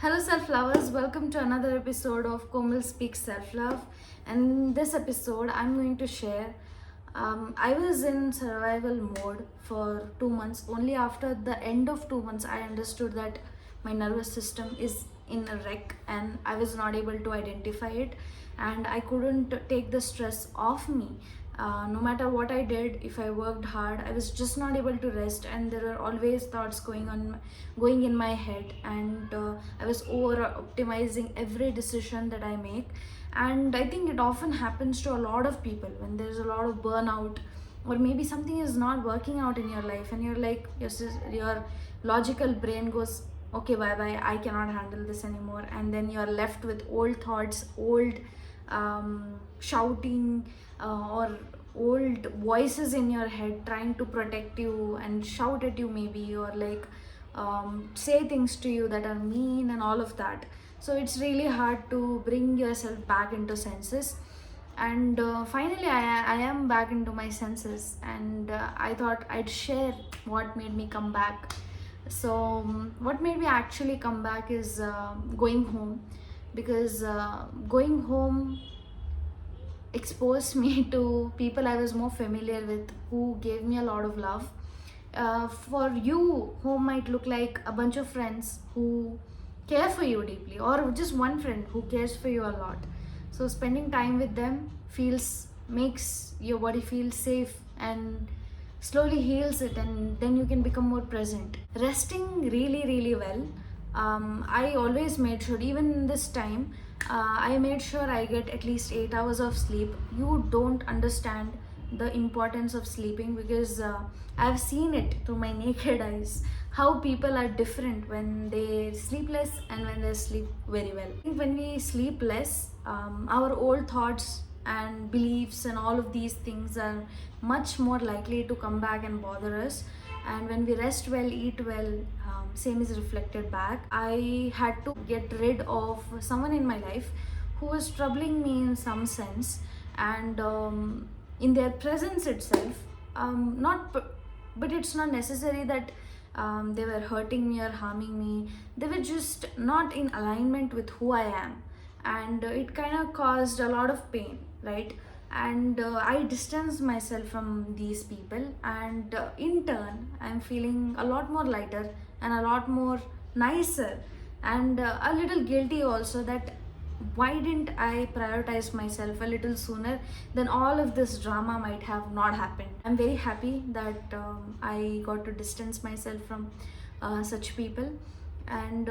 Hello, self lovers. Welcome to another episode of Komal Speaks Self Love. And in this episode, I'm going to share. I was in survival mode for 2 months. Only after the end of 2 months, I understood that my nervous system is in a wreck and I was not able to identify it. And I couldn't take the stress off me. No matter what I did, if I worked hard, I was just not able to rest, and there were always thoughts going in my head, and I was over optimizing every decision that I make. And I think it often happens to a lot of people when there's a lot of burnout, or maybe something is not working out in your life, and you're like your logical brain goes, okay, bye bye, I cannot handle this anymore, and then you're left with old thoughts, old shouting, or old voices in your head trying to protect you and shout at you, maybe, or like say things to you that are mean and all of that. So it's really hard to bring yourself back into senses. And finally, I am back into my senses, and I thought I'd share what made me come back. So, what made me actually come back is going home, because going home exposed me to people I was more familiar with, who gave me a lot of love. For you, home might look like a bunch of friends who care for you deeply, or just one friend who cares for you a lot. So spending time with them feels makes your body feel safe and slowly heals it, and then you can become more present. Resting really well. I always made sure, even in this time, I made sure I get at least 8 hours of sleep. You don't understand the importance of sleeping, because I've seen it through my naked eyes, how people are different when they sleep less and when they sleep very well. I think when we sleep less, our old thoughts and beliefs and all of these things are much more likely to come back and bother us. And when we rest well, eat well, same is reflected back. I had to get rid of someone in my life who was troubling me in some sense, and in their presence itself, not but it's not necessary that they were hurting me or harming me. They were just not in alignment with who I am, and it kind of caused a lot of pain, right? And I distanced myself from these people, and in turn I'm feeling a lot more lighter and a lot more nicer, and a little guilty also, that why didn't I prioritize myself a little sooner, then all of this drama might have not happened. I'm very happy that I got to distance myself from such people. And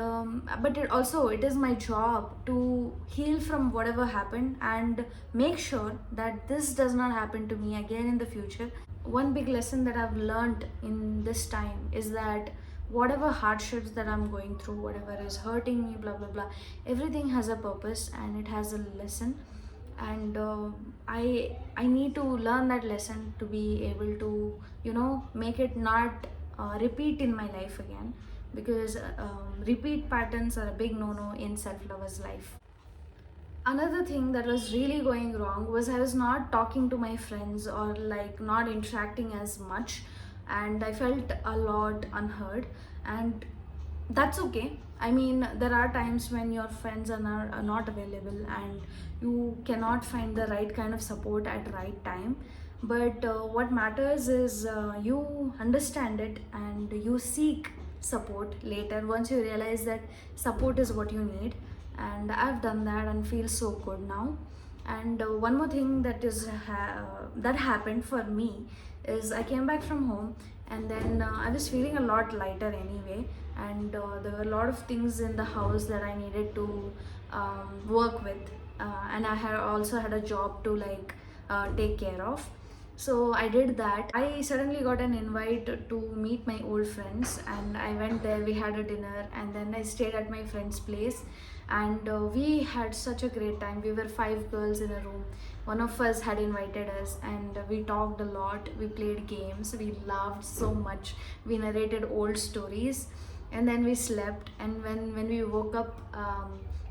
but it is my job to heal from whatever happened and make sure that this does not happen to me again in the future. One big lesson that I've learned in this time is that whatever hardships that I'm going through, whatever is hurting me, blah blah blah, everything has a purpose and it has a lesson. And I need to learn that lesson to be able to, make it not repeat in my life again, because repeat patterns are a big no-no in self-lover's life. Another thing that was really going wrong was I was not talking to my friends, or like not interacting as much, and I felt a lot unheard. And that's okay. I mean, there are times when your friends are not available and you cannot find the right kind of support at right time. But what matters is you understand it and you seek support later once you realize that support is what you need. And I've done that and feel so good now. And one more thing that happened for me is I came back from home, and then I was feeling a lot lighter anyway, and there were a lot of things in the house that I needed to work with, and I had also had a job to take care of. So I did that. I suddenly got an invite to meet my old friends, and I went there. We had a dinner, and then I stayed at my friend's place, and we had such a great time. We were 5 girls in a room. One of us had invited us, and we talked a lot. We played games. We laughed so much. We narrated old stories, and then we slept. And when we woke up,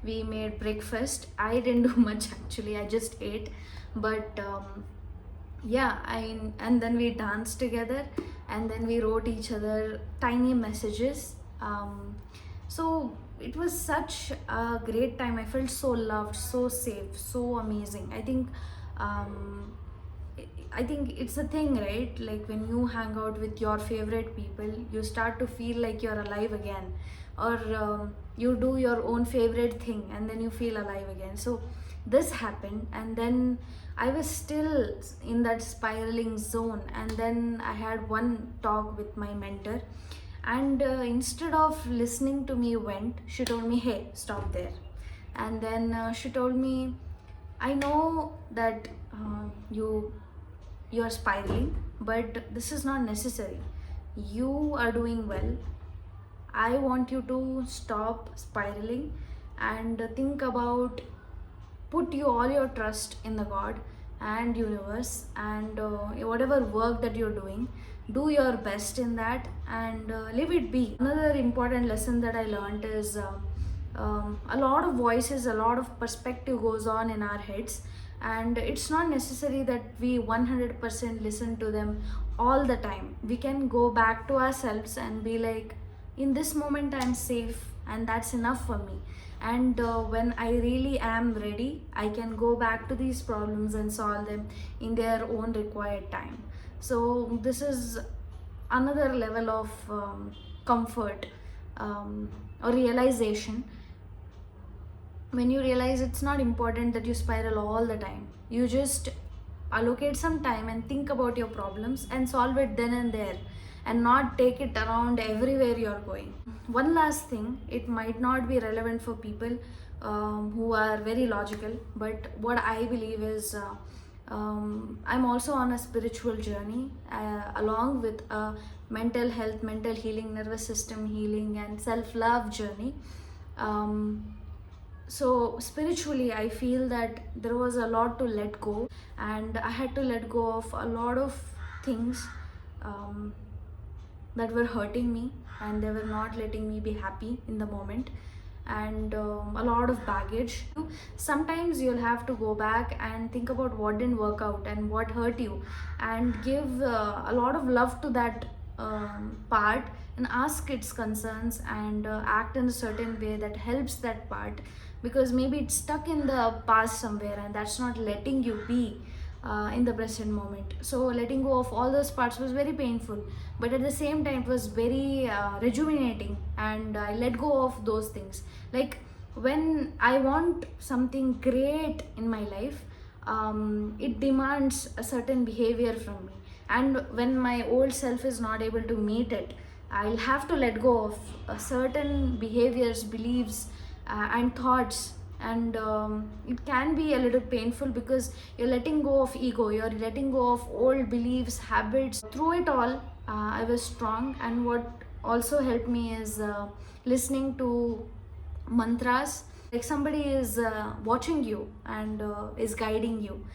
we made breakfast. I didn't do much actually. I just ate, but. Yeah, and then we danced together, and then we wrote each other tiny messages. So it was such a great time. I felt so loved, so safe, so amazing. Um, I think it's a thing, right? Like when you hang out with your favorite people, you start to feel like you're alive again, or you do your own favorite thing and then you feel alive again. So this happened, and then I was still in that spiraling zone. And then I had one talk with my mentor, and instead of listening to me vent, she told me, "Hey, stop there." And then she told me, "I know that you are spiraling, but this is not necessary. You are doing well. I want you to stop spiraling and think about, put you all your trust in the God and universe, and whatever work that you're doing, do your best in that, and leave it be." Another important lesson that I learned is a lot of voices, a lot of perspective goes on in our heads, and it's not necessary that we 100% listen to them all the time. We can go back to ourselves and be like, in this moment I'm safe, and that's enough for me. And when I really am ready, I can go back to these problems and solve them in their own required time. So this is another level of comfort, or realization. When you realize it's not important that you spiral all the time, you just allocate some time and think about your problems and solve it then and there, and not take it around everywhere you're going. One last thing, it might not be relevant for people who are very logical, but what I believe is I'm also on a spiritual journey, along with a mental health, mental healing, nervous system healing, and self love journey. um, so spiritually, I feel that there was a lot to let go, and I had to let go of a lot of things um, that were hurting me, and they were not letting me be happy in the moment, and a lot of baggage. Sometimes you'll have to go back and think about what didn't work out and what hurt you, and give a lot of love to that part, and ask its concerns, and act in a certain way that helps that part, because maybe it's stuck in the past somewhere, and that's not letting you be in the present moment. So letting go of all those parts was very painful, but at the same time it was very rejuvenating, and I let go of those things. Like when I want something great in my life, it demands a certain behavior from me, and when my old self is not able to meet it, I'll have to let go of certain behaviors, beliefs, and thoughts. And it can be a little painful, because you're letting go of ego, you're letting go of old beliefs, habits. Through it all, I was strong, and what also helped me is listening to mantras. Like somebody is watching you and is guiding you,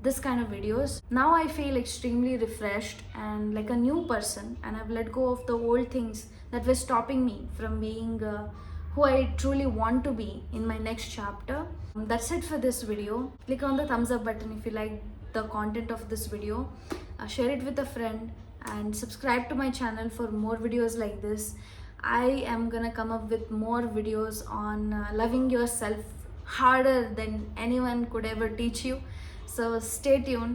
this kind of videos. Now I feel extremely refreshed and like a new person, and I've let go of the old things that were stopping me from being who I truly want to be in my next chapter. That's it for this video. Click on the thumbs up button if you like the content of this video. Share it with a friend, and subscribe to my channel for more videos like this. I am gonna come up with more videos on loving yourself harder than anyone could ever teach you. So stay tuned.